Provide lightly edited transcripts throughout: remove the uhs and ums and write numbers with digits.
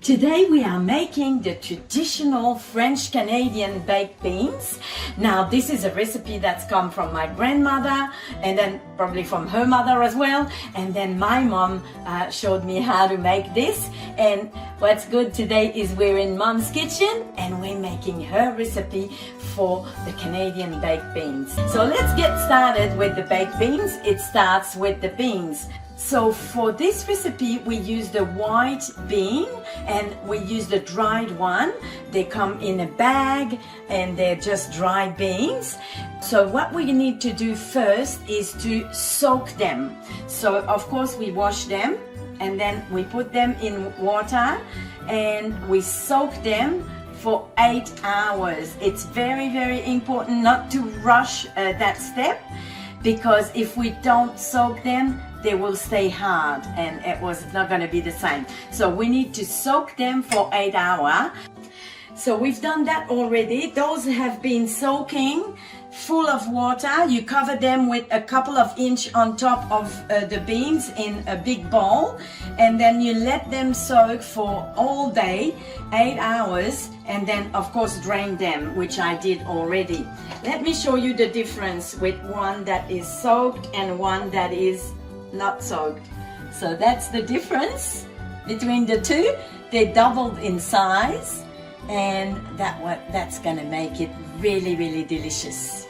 Today we are making the traditional French Canadian baked beans. Now this is a recipe that's come from my grandmother and then probably from her mother as well, and then my mom showed me how to make this. And what's good today is we're in Mom's kitchen and we're making her recipe for the Canadian baked beans. So let's get started with the baked beans. It starts with the beans. So for this recipe we use the white bean and we use the dried one. They come in a bag and they're just dried beans. So what we need to do first is to soak them. So of course we wash them and then we put them in water and we soak them for 8 hours. It's very, very important not to rush that step, because if we don't soak them, they will stay hard and it was not going to be the same. So we need to soak them for 8 hours. So we've done that already. Those have been soaking full of water. You cover them with a couple of inches on top of the beans in a big bowl, and then you let them soak for all day, 8 hours, and then of course drain them, which I did already. Let me show you the difference with one that is soaked and one that is not soaked. So that's the difference between the two. They doubled in size, and that's gonna make it really, really delicious.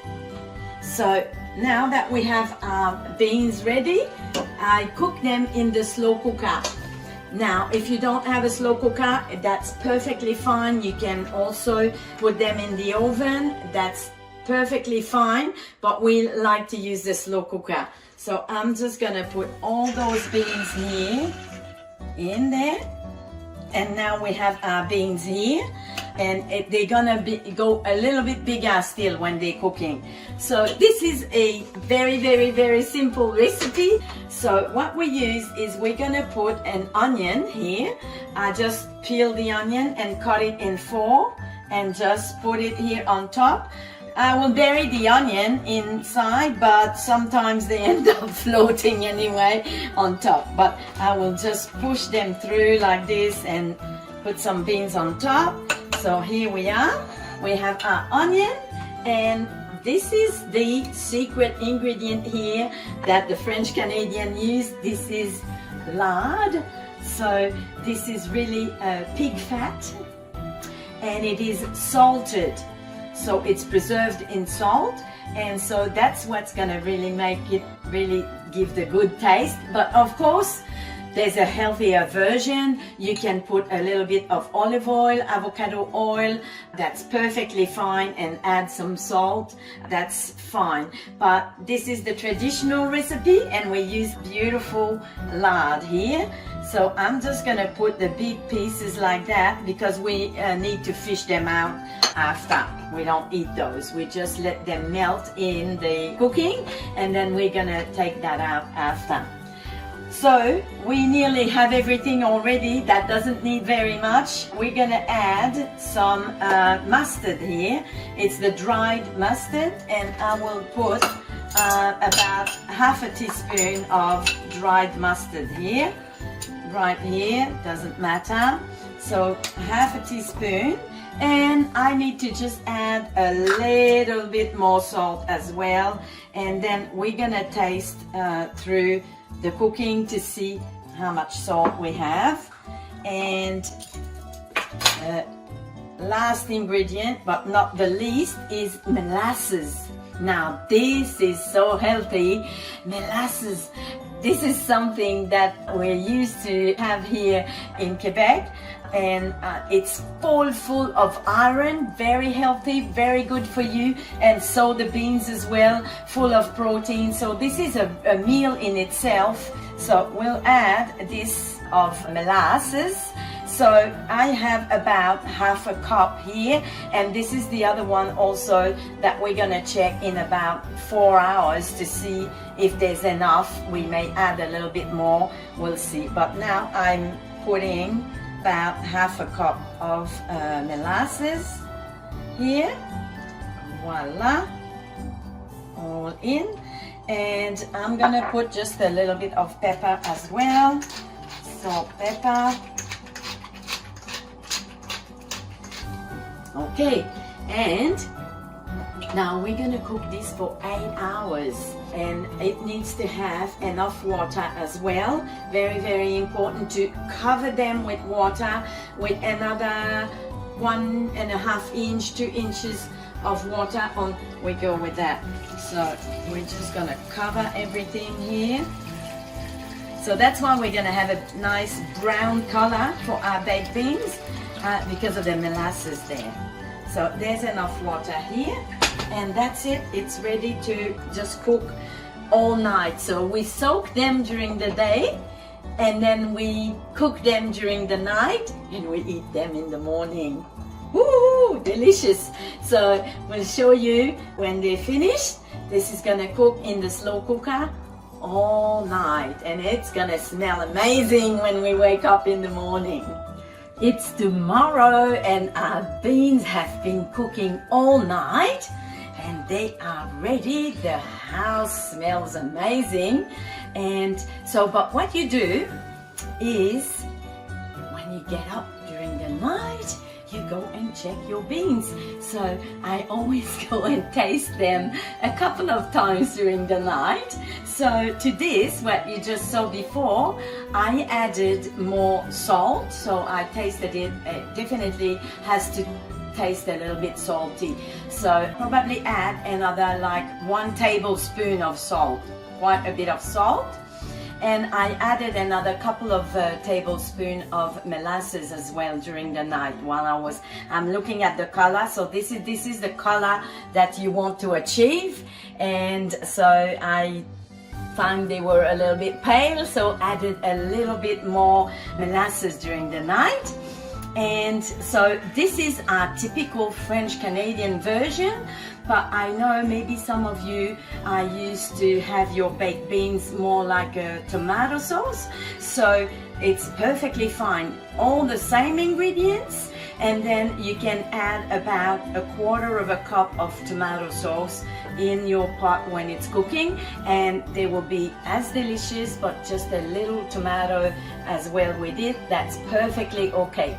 So now that we have our beans ready, I cook them in the slow cooker. Now if you don't have a slow cooker, that's perfectly fine. You can also put them in the oven. That's perfectly fine, but we like to use the slow cooker. So I'm just gonna put all those beans here in there, and now we have our beans here, and they're gonna go a little bit bigger still when they're cooking. So this is a very, very, very simple recipe. So what we use is we're gonna put an onion here. I just peel the onion and cut it in 4 and just put it here on top. I will bury the onion inside, but sometimes they end up floating anyway on top. But I will just push them through like this and put some beans on top. So here we are. We have our onion, and this is the secret ingredient here that the French Canadian use. This is lard. So this is really pig fat, and it is salted. So it's preserved in salt, and so that's what's gonna really make it really give the good taste. But of course there's a healthier version. You can put a little bit of olive oil, avocado oil, that's perfectly fine, and add some salt, that's fine. But this is the traditional recipe and we use beautiful lard here. So I'm just gonna put the big pieces like that because we need to fish them out after. We don't eat those, we just let them melt in the cooking, and then we're gonna take that out after. So we nearly have everything already. That doesn't need very much. We're gonna add some mustard here. It's the dried mustard, and I will put about half a teaspoon of dried mustard here. Right here, doesn't matter. So half a teaspoon, and I need to just add a little bit more salt as well, and then we're gonna taste through the cooking to see how much salt we have. And last ingredient, but not the least, is molasses. Now this is so healthy. Molasses, this is something that we're used to have here in Quebec, and it's full of iron, very healthy, very good for you, and so the beans as well, full of protein. So this is a meal in itself. So we'll add this of molasses. So I have about half a cup here, and this is the other one also that we're gonna check in about 4 hours to see if there's enough. We may add a little bit more, we'll see. But now I'm putting about half a cup of molasses here. Voila, all in. And I'm gonna put just a little bit of pepper as well. Salt, pepper. Okay, and now we're gonna cook this for 8 hours, and it needs to have enough water as well. Very, very important to cover them with water with another 1.5 inch, 2 inches of water on. We go with that. So we're just gonna cover everything here. So that's why we're gonna have a nice brown color for our baked beans because of the molasses there. So there's enough water here, and that's it. It's ready to just cook all night. So we soak them during the day, and then we cook them during the night, and we eat them in the morning. Woo, delicious. So we'll show you when they're finished. This is gonna cook in the slow cooker all night, and it's gonna smell amazing when we wake up in the morning. It's tomorrow, and our beans have been cooking all night, and they are ready. The house smells amazing. And so, but what you do is when you get up during the night, you go and check your beans. So I always go and taste them a couple of times during the night. So to this, what you just saw before, I added more salt. So I tasted it. It definitely has to taste a little bit salty. So probably add another like 1 tablespoon of salt, quite a bit of salt. And I added another couple of tablespoons of molasses as well during the night while I'm looking at the color. So this is the color that you want to achieve. And so I found they were a little bit pale, so added a little bit more molasses during the night. And so this is our typical French Canadian version, but I know maybe some of you are used to have your baked beans more like a tomato sauce. So it's perfectly fine. All the same ingredients, and then you can add about 1/4 cup of tomato sauce in your pot when it's cooking, and they will be as delicious, but just a little tomato as well with it. That's perfectly okay.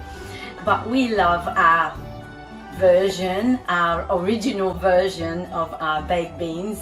But we love our version, our original version of our baked beans.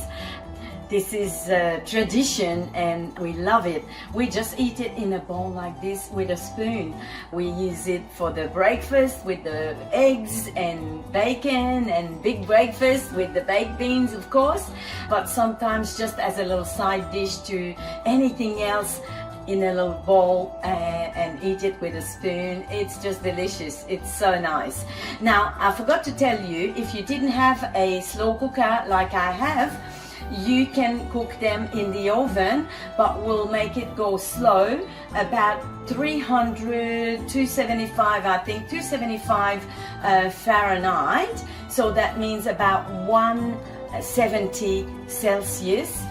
This is a tradition, and we love it. We just eat it in a bowl like this with a spoon. We use it for the breakfast with the eggs and bacon, and big breakfast with the baked beans, of course, but sometimes just as a little side dish to anything else in a little bowl, and eat it with a spoon. It's just delicious. It's so nice. Now, I forgot to tell you, if you didn't have a slow cooker like I have, you can cook them in the oven, but we'll make it go slow, about 300, 275, I think, 275 Fahrenheit. So that means about 170 Celsius.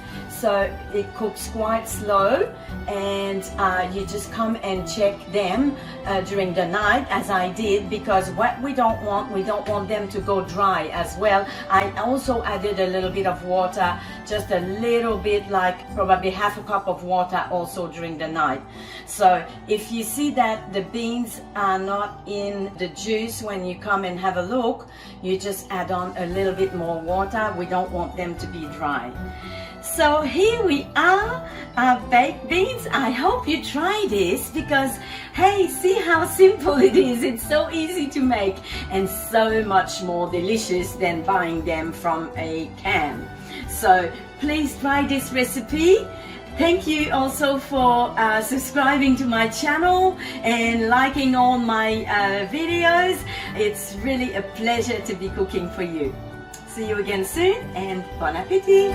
So it cooks quite slow, and you just come and check them during the night, as I did, because what we don't want them to go dry as well. I also added a little bit of water, just a little bit, like probably 1/2 cup of water also during the night. So if you see that the beans are not in the juice when you come and have a look, you just add on a little bit more water. We don't want them to be dry. So here we are, our baked beans. I hope you try this, because hey, see how simple it is. It's so easy to make, and so much more delicious than buying them from a can. So please try this recipe. Thank you also for subscribing to my channel and liking all my videos. It's really a pleasure to be cooking for you. See you again soon, and bon appétit!